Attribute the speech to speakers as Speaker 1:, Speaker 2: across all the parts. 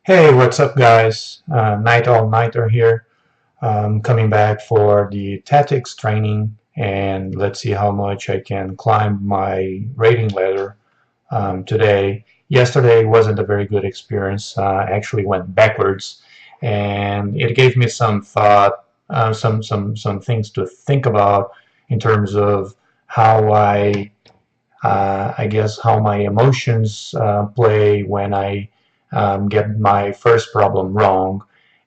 Speaker 1: Hey, what's up, guys? Night All Nighter here. Coming back for the tactics training, and let's see how much I can climb my rating ladder today. Yesterday wasn't a very good experience. I actually went backwards, and it gave me some thought, some things to think about in terms of how I guess how my emotions play when I get my first problem wrong,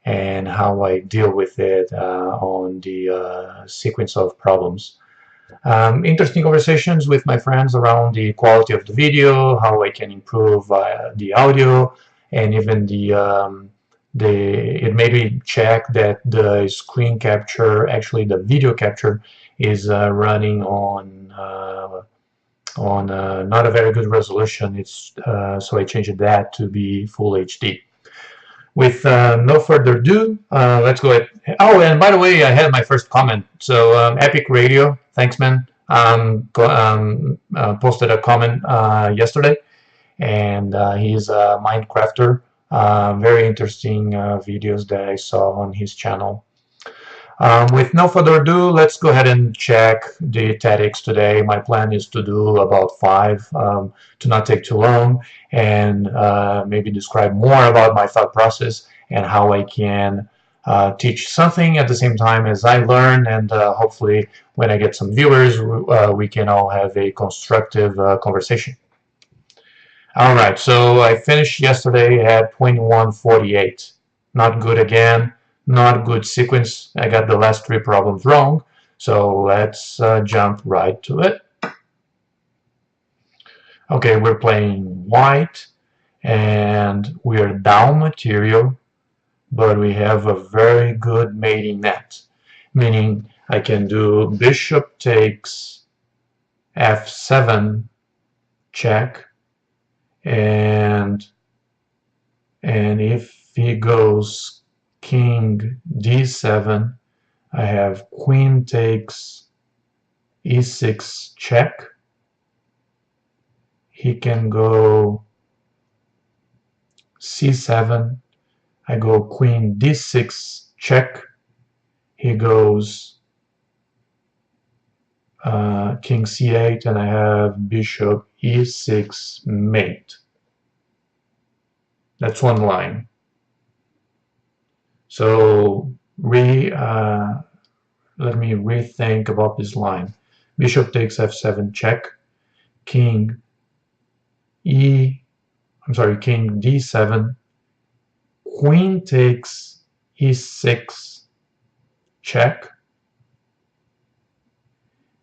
Speaker 1: and how I deal with it on the sequence of problems. Interesting conversations with my friends around the quality of the video, how I can improve the audio, and even it made me check that the screen capture, actually the video capture, is running on not a very good resolution. It's so I changed that to be full HD. With no further ado, let's go ahead. Oh, and by the way, I had my first comment. So Epic Radio, thanks, man. Posted a comment yesterday, and he's a Minecrafter. Very interesting videos that I saw on his channel. With no further ado, let's go ahead and check the tactics today. My plan is to do about 5 to not take too long, and maybe describe more about my thought process and how I can teach something at the same time as I learn, and hopefully when I get some viewers, we can all have a constructive conversation. Alright, so I finished yesterday at 2148. Not good again, not good sequence. I got the last 3 problems wrong, so let's jump right to it. Okay, we're playing white, and we're down material, but we have a very good mating net, meaning I can do bishop takes f7 check, and if he goes king d7, I have queen takes e6 check. He can go c7, I go queen d6 check. He goes king c8, and I have bishop e6 mate. That's one line. So let me rethink about this line. Bishop takes f7 check, king d7, queen takes e6 check.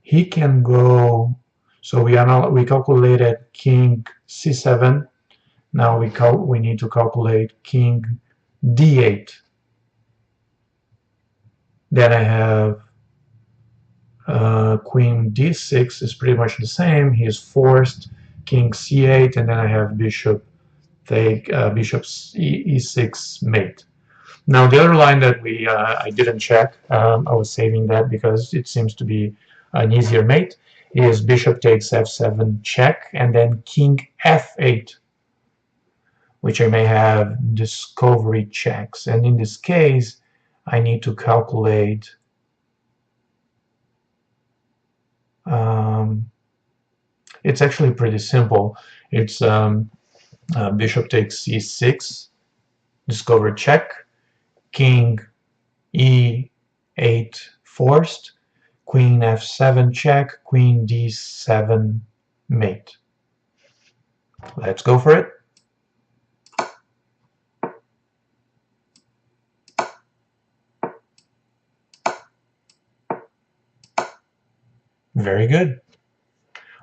Speaker 1: He can go, so we calculated king c7. Now we need to calculate king d8. Then I have queen d6 is pretty much the same. He is forced king c8, and then I have bishop e6 mate. Now the other line that I didn't check, I was saving that because it seems to be an easier mate, is bishop takes f7 check, and then king f8, which I may have discovery checks. And in this case, I need to calculate it's actually pretty simple. It's bishop takes e6, discover check, king e8 forced, queen f7 check, queen d7 mate. Let's go for it. Very good.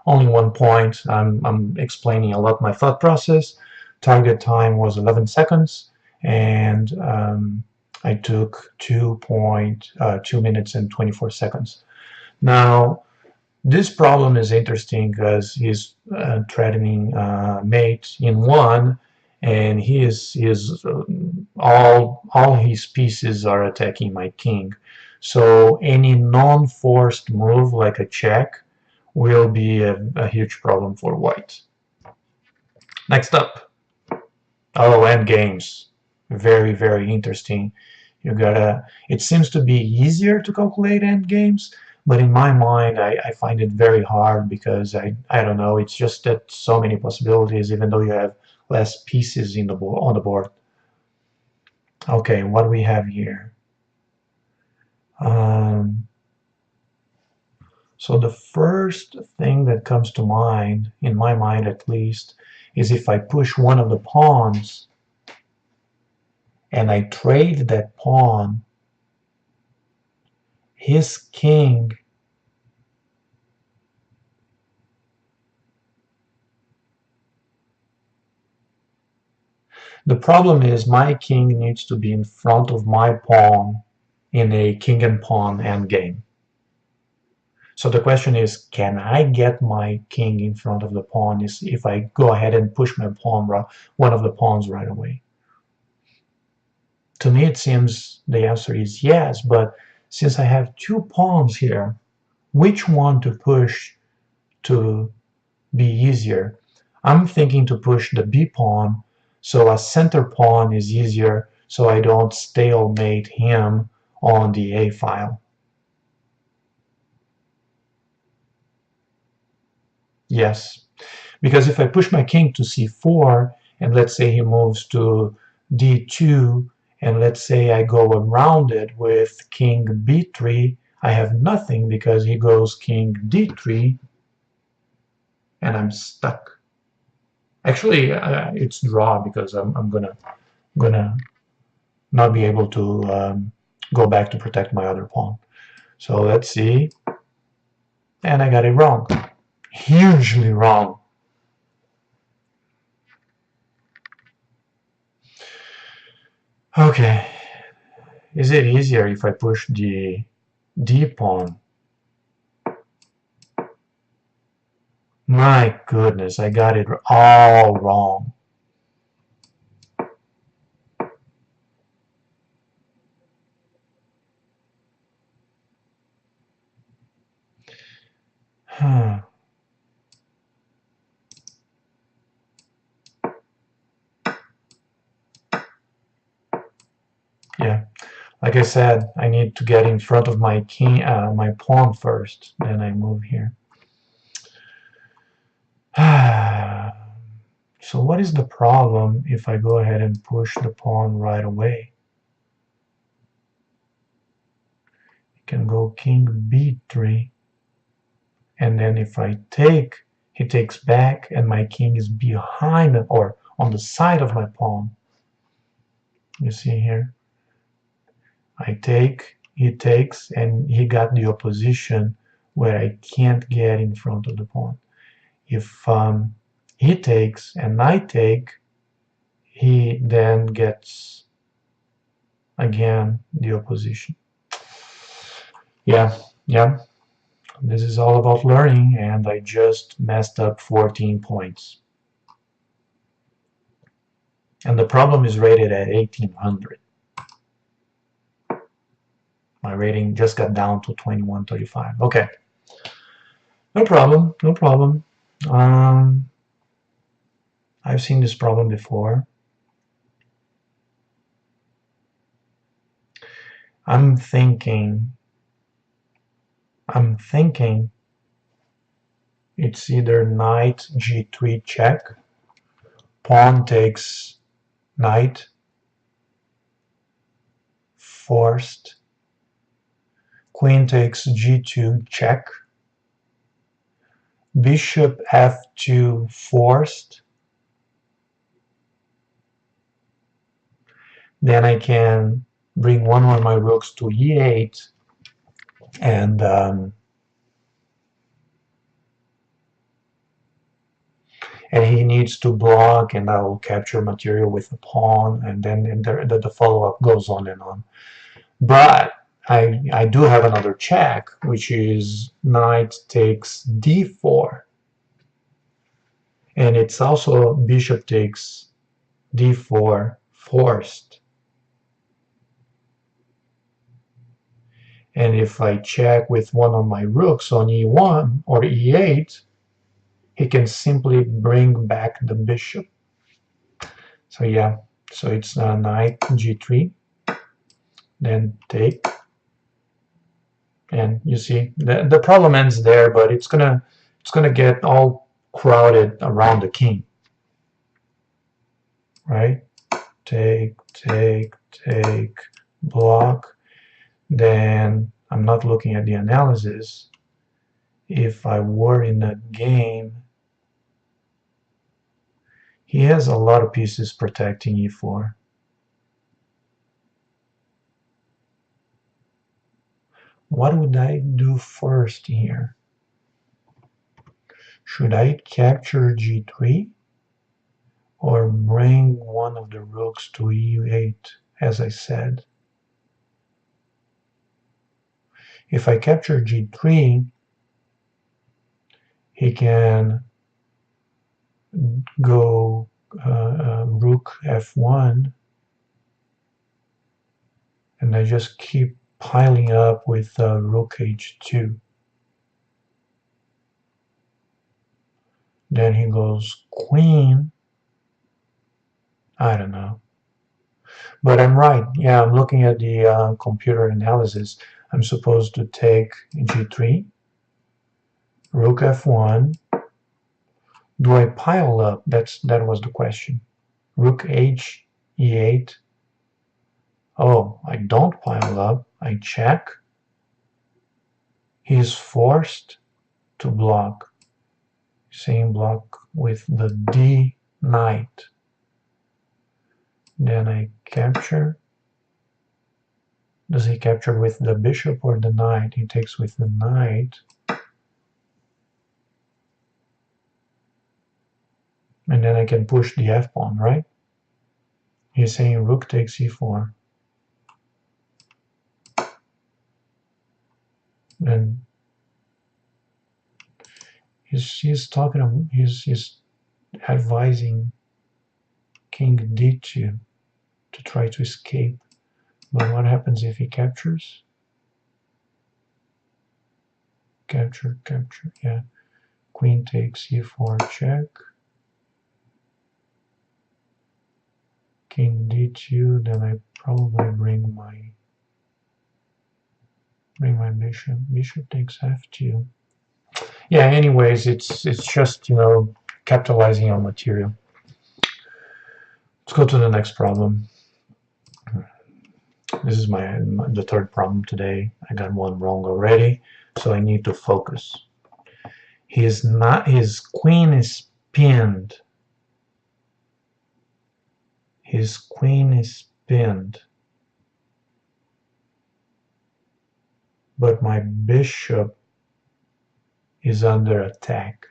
Speaker 1: Only 1 point. I'm explaining a lot my thought process. Target time was 11 seconds, and I took 2 minutes and 24 seconds. Now, this problem is interesting because he's threatening mate in 1, and all his pieces are attacking my king. So any non-forced move like a check will be a huge problem for white. Next up, oh, end games. Very, very interesting. You gotta, it seems to be easier to calculate endgames, but in my mind, I find it very hard because I don't know, it's just that so many possibilities, even though you have less pieces in the board, on the board. Okay, what do we have here? Um, so the first thing that comes to mind, in my mind at least, is if I push one of the pawns and I trade that pawn, his king the problem is my king needs to be in front of my pawn in a king and pawn endgame. So the question is, can I get my king in front of the pawn if I go ahead and push my pawn, one of the pawns right away? To me, it seems the answer is yes, but since I have two pawns here, which one to push to be easier? I'm thinking to push the b pawn, so a center pawn is easier, so I don't stalemate him on the a file. Yes, because if I push my king to c4, and let's say he moves to d2, and let's say I go around it with king b3, I have nothing because he goes king d3, and I'm stuck. Actually, it's draw because I'm gonna not be able to go back to protect my other pawn. So let's see, and I got it wrong, hugely wrong. Okay, is it easier if I push the d pawn? My goodness, I got it all wrong. Huh. Yeah, like I said, I need to get in front of my king, my pawn first, then I move here. So what is the problem if I go ahead and push the pawn right away? I can go king b3, and then if I take, he takes back, and my king is behind or on the side of my pawn. You see here? I take, he takes, and he got the opposition where I can't get in front of the pawn. If he takes and I take, he then gets again the opposition. Yeah, yeah. This is all about learning, and I just messed up 14 points. And the problem is rated at 1800. My rating just got down to 2135. Okay. No problem, no problem. I've seen this problem before. I'm thinking it's either knight g3 check, pawn takes knight, forced, queen takes g2 check, bishop f2 forced, then I can bring one of my rooks to e8 and he needs to block, and I will capture material with a pawn, and then the follow-up goes on and on. But I do have another check, which is knight takes d4, and it's also bishop takes d4 forced. And if I check with one of my rooks on e1 or e8, he can simply bring back the bishop. So yeah, So it's knight g3, then take, and you see the problem ends there, but it's gonna get all crowded around the king, right? Take, block. Then I'm not looking at the analysis. If I were in a game, he has a lot of pieces protecting e4. What would I do first here? Should I capture g3 or bring one of the rooks to e8, as I said? If I capture g3, he can go rook f1, and I just keep piling up with rook h2. Then he goes queen. I don't know. But I'm right. Yeah, I'm looking at the computer analysis. I'm supposed to take g3, rook f1. Do I pile up? That was the question. Rook h, e8. Oh, I don't pile up. I check. He is forced to block. Same block with the d knight. Then I capture. Does he capture with the bishop or the knight? He takes with the knight. And then I can push the f-pawn, right? He's saying rook takes e4. And he's talking, he's advising king d2 to try to escape. But what happens if he captures? Capture, yeah. Queen takes e4 check. King d2, then I probably bring my bishop. Bishop takes f2. Yeah, anyways, it's just, you know, capitalizing on material. Let's go to the next problem. This is the third problem today. I got one wrong already, so I need to focus. His queen is pinned. His queen is pinned. But my bishop is under attack.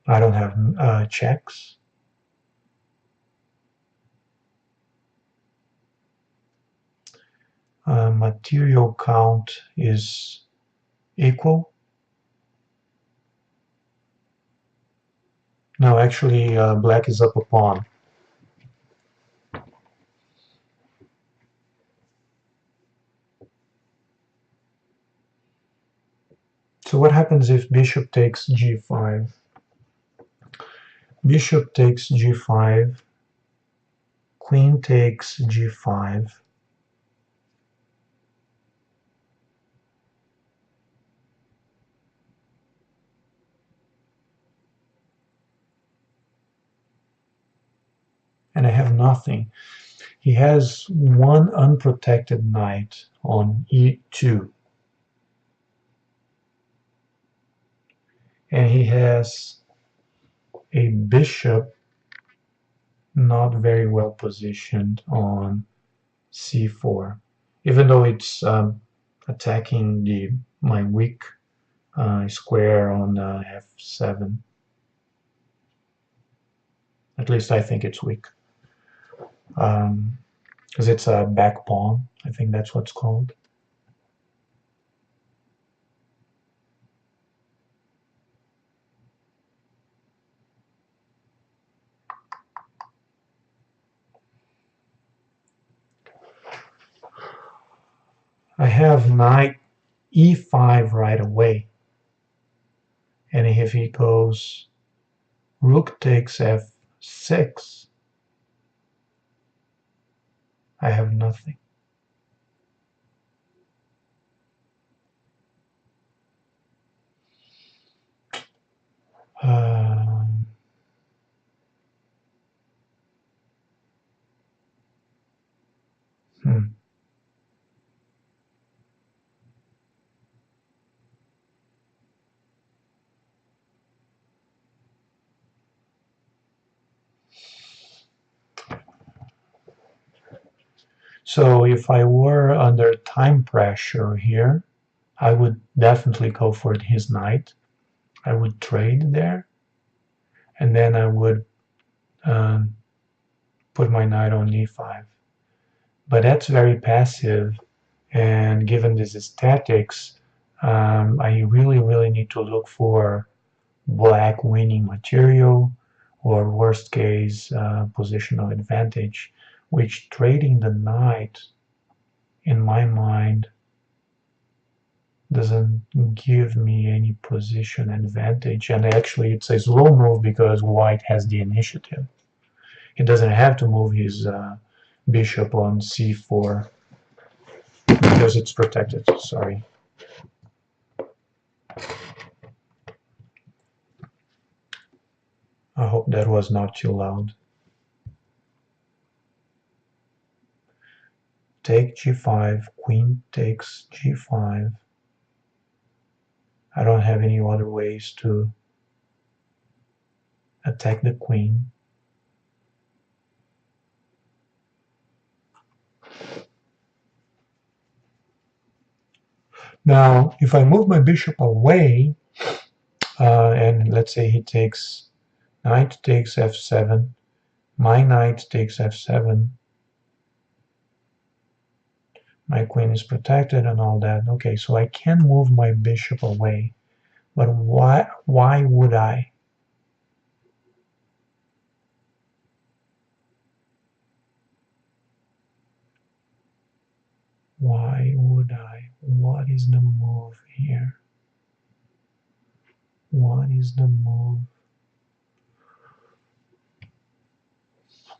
Speaker 1: I don't have checks. Material count is equal. No, actually, black is up a pawn. So what happens if bishop takes g5? Bishop takes g5, queen takes g5. And I have nothing. He has one unprotected knight on e2. And he has a bishop not very well positioned on c4, even though it's attacking my weak square on f7. At least I think it's weak, because it's a back pawn. I think that's what's called. I have knight e5 right away, and if he goes rook takes f 6. I have nothing. Um, hmm. So if I were under time pressure here, I would definitely go for his knight. I would trade there, and then I would um, put my knight on e5. But that's very passive, and given this is tactics, I really need to look for black winning material, or worst case positional advantage, which trading the knight in my mind doesn't give me any position advantage, and actually it's a slow move because white has the initiative. He doesn't have to move his bishop on c4 because it's protected. Sorry. I hope that was not too loud. Take g5, queen takes g5. I don't have any other ways to attack the queen. Now, if I move my bishop away, and let's say he takes knight takes f7, my knight takes f7, my queen is protected and all that. Okay, so I can move my bishop away, but why would I? Why would I? What is the move here? What is the move?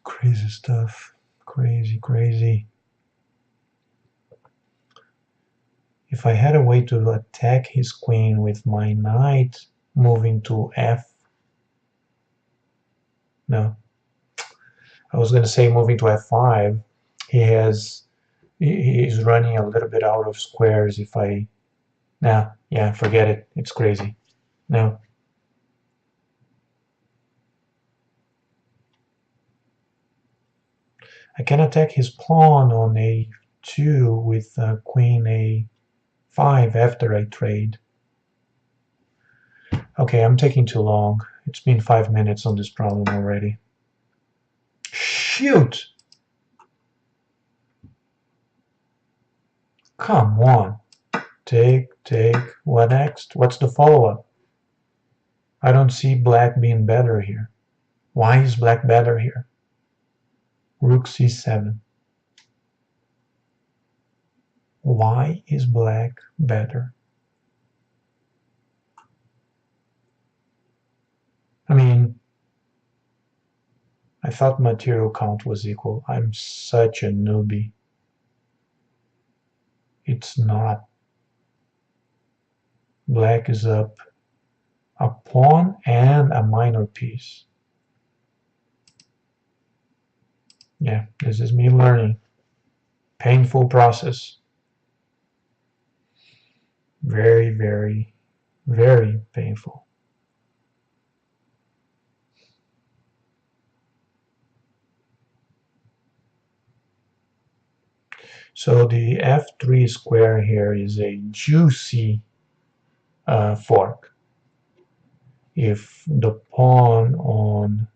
Speaker 1: Crazy stuff. Crazy. If I had a way to attack his queen with my knight moving to f... No. I was going to say moving to f5. He's running a little bit out of squares if I... Nah, yeah, forget it. It's crazy. No. I can attack his pawn on a2 with queen a5 after I trade. Okay, I'm taking too long. It's been 5 minutes on this problem already. Shoot! Come on. Take. What next? What's the follow-up? I don't see black being better here. Why is black better here? Rook c7. Why is black better? I mean, I thought material count was equal. I'm such a newbie. It's not. Black is up a pawn and a minor piece. Yeah, this is me learning. Painful process. Very painful. So the f3 square here is a juicy fork. If the pawn on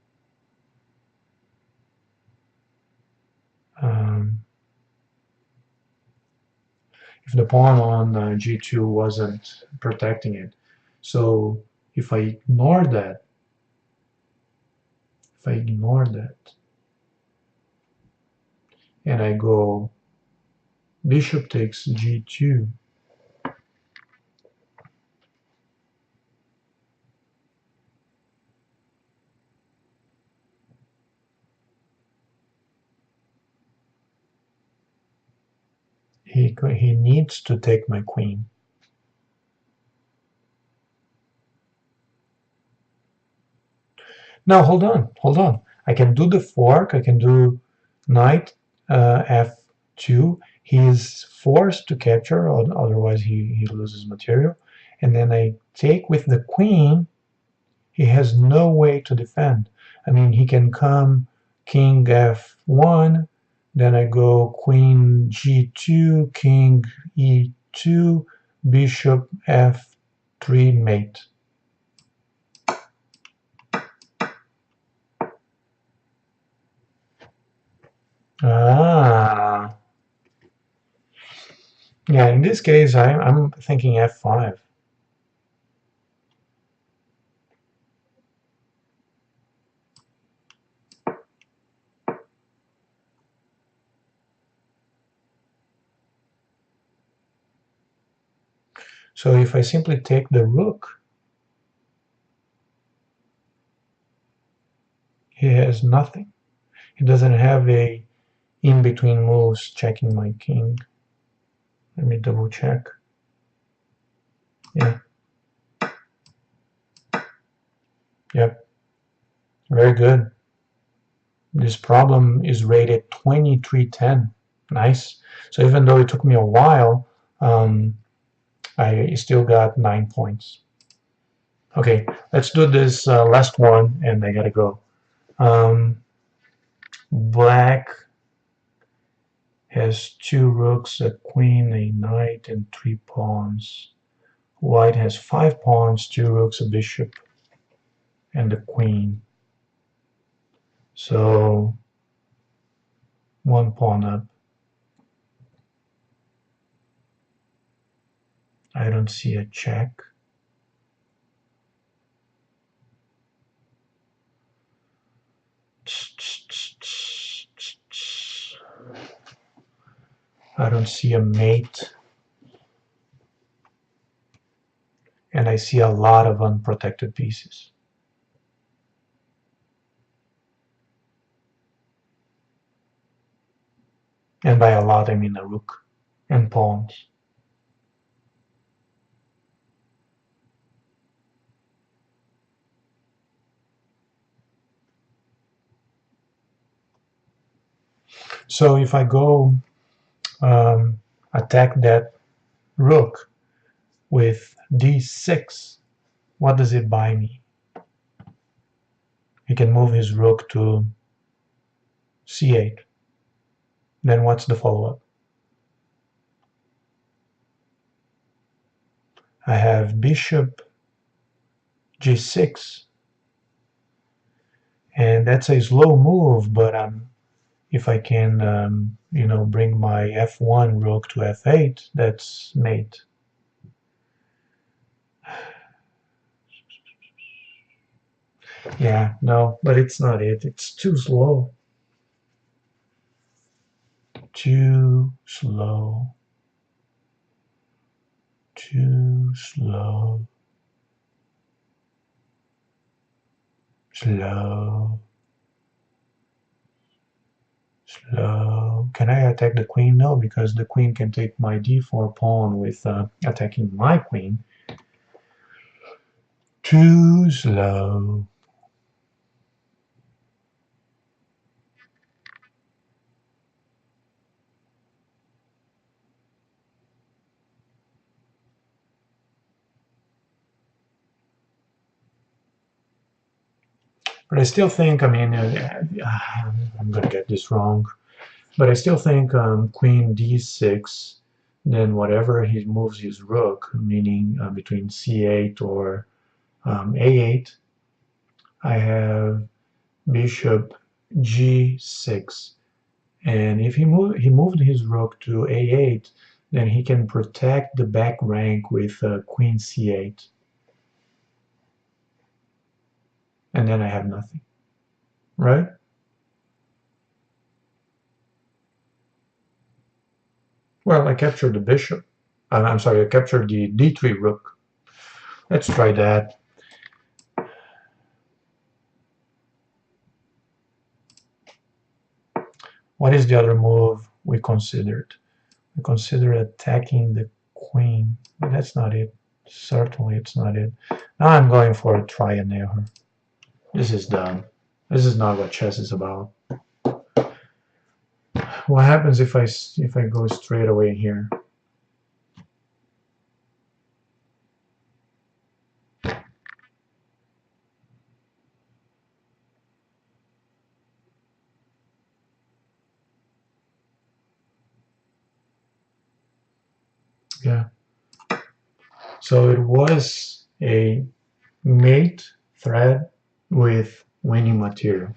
Speaker 1: g2 wasn't protecting it. So if I ignore that, and I go bishop takes g2, He needs to take my queen. Now hold on. I can do the fork. I can do knight f2. He is forced to capture, otherwise he loses material. And then I take with the queen. He has no way to defend. I mean, he can come king f1, then I go queen g2, king e2, bishop f3 mate. Ah, yeah, in this case, I'm thinking f5. So if I simply take the rook, he has nothing. He doesn't have a in-between moves checking my king. Let me double check. Yeah. Yep. Very good. This problem is rated 2310. Nice. So even though it took me a while, I still got 9 points. Okay, let's do this last one, and I gotta go. Black has 2 rooks, a queen, a knight, and 3 pawns. White has 5 pawns, 2 rooks, a bishop, and a queen. So 1 pawn up. I don't see a check. I don't see a mate. And I see a lot of unprotected pieces. And by a lot, I mean a rook and pawns. So if I go attack that rook with d6, what does it buy me? He can move his rook to c8. Then what's the follow-up? I have bishop g6, and that's a slow move, but if I can bring my f1 rook to f8, that's mate. Yeah, no, but it's not it. It's too slow. Too slow. Too slow. Slow. Slow. Can I attack the queen? No, because the queen can take my d4 pawn with attacking my queen. Too slow. But I still think, I mean, I'm going to get this wrong, but I still think queen d6, then whatever he moves his rook, meaning between c8 or a8, I have bishop g6. And if he moved his rook to a8, then he can protect the back rank with queen c8. And then I have nothing, right? Well, I captured the bishop. I'm sorry, I captured the d3 rook. Let's try that. What is the other move we considered? I consider attacking the queen, but that's not it. Certainly it's not it. Now I'm going for a try and error. This is dumb. This is not what chess is about. What happens if I go straight away here? Yeah. So it was a mate thread with winning material.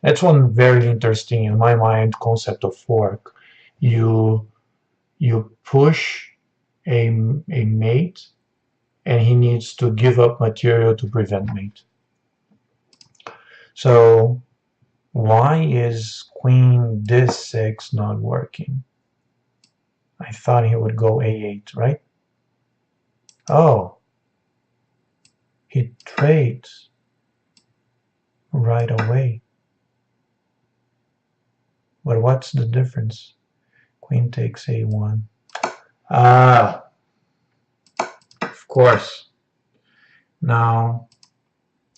Speaker 1: That's one very interesting, in my mind, concept of fork. You push a mate, and he needs to give up material to prevent mate. So why is queen d6 not working? I thought he would go a8, right? Oh, he trades right away. But what's the difference? Queen takes a1. Ah, of course. Now,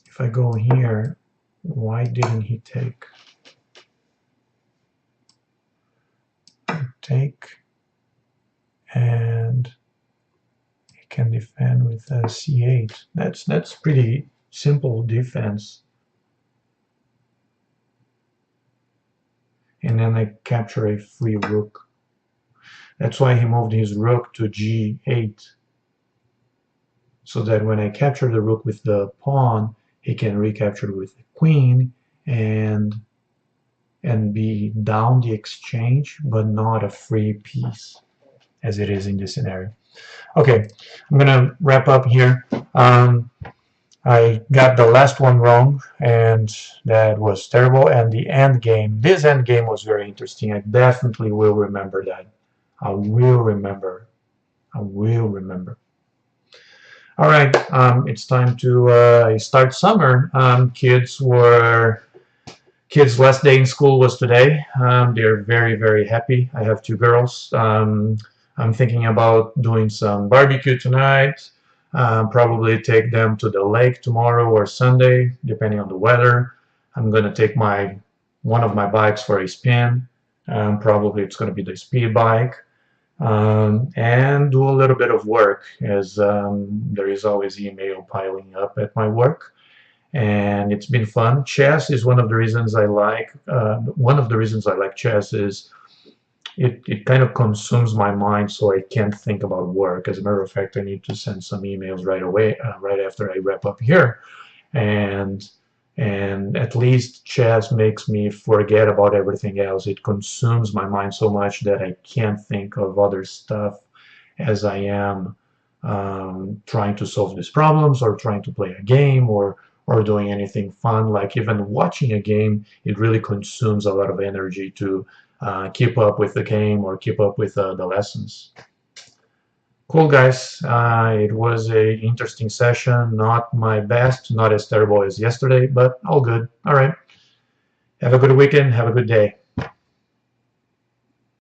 Speaker 1: if I go here, why didn't he take? Take, and he can defend with c8. That's pretty simple defense. And then I capture a free rook. That's why he moved his rook to g8, so that when I capture the rook with the pawn, he can recapture with the queen and be down the exchange, but not a free piece, as it is in this scenario. Okay, I'm gonna wrap up here. I got the last one wrong, and that was terrible. And the end game, this end game was very interesting. I definitely will remember that. I will remember. I will remember. All right, it's time to start summer. Kids' last day in school was today. They're very, very happy. I have two girls. I'm thinking about doing some barbecue tonight. Probably take them to the lake tomorrow or Sunday, depending on the weather. I'm gonna take one of my bikes for a spin. Probably it's gonna be the speed bike. And do a little bit of work, as there is always email piling up at my work, and it's been fun. Chess is one of the reasons I like. One of the reasons I like chess is it kind of consumes my mind, so I can't think about work. As a matter of fact, I need to send some emails right away, right after I wrap up here, and at least chess makes me forget about everything else. It consumes my mind so much that I can't think of other stuff as I am trying to solve these problems or trying to play a game or doing anything fun. Like even watching a game, it really consumes a lot of energy to keep up with the game or keep up with the lessons. Cool, guys. It was a interesting session. Not my best, not as terrible as yesterday, but all good. All right. Have a good weekend. Have a good day.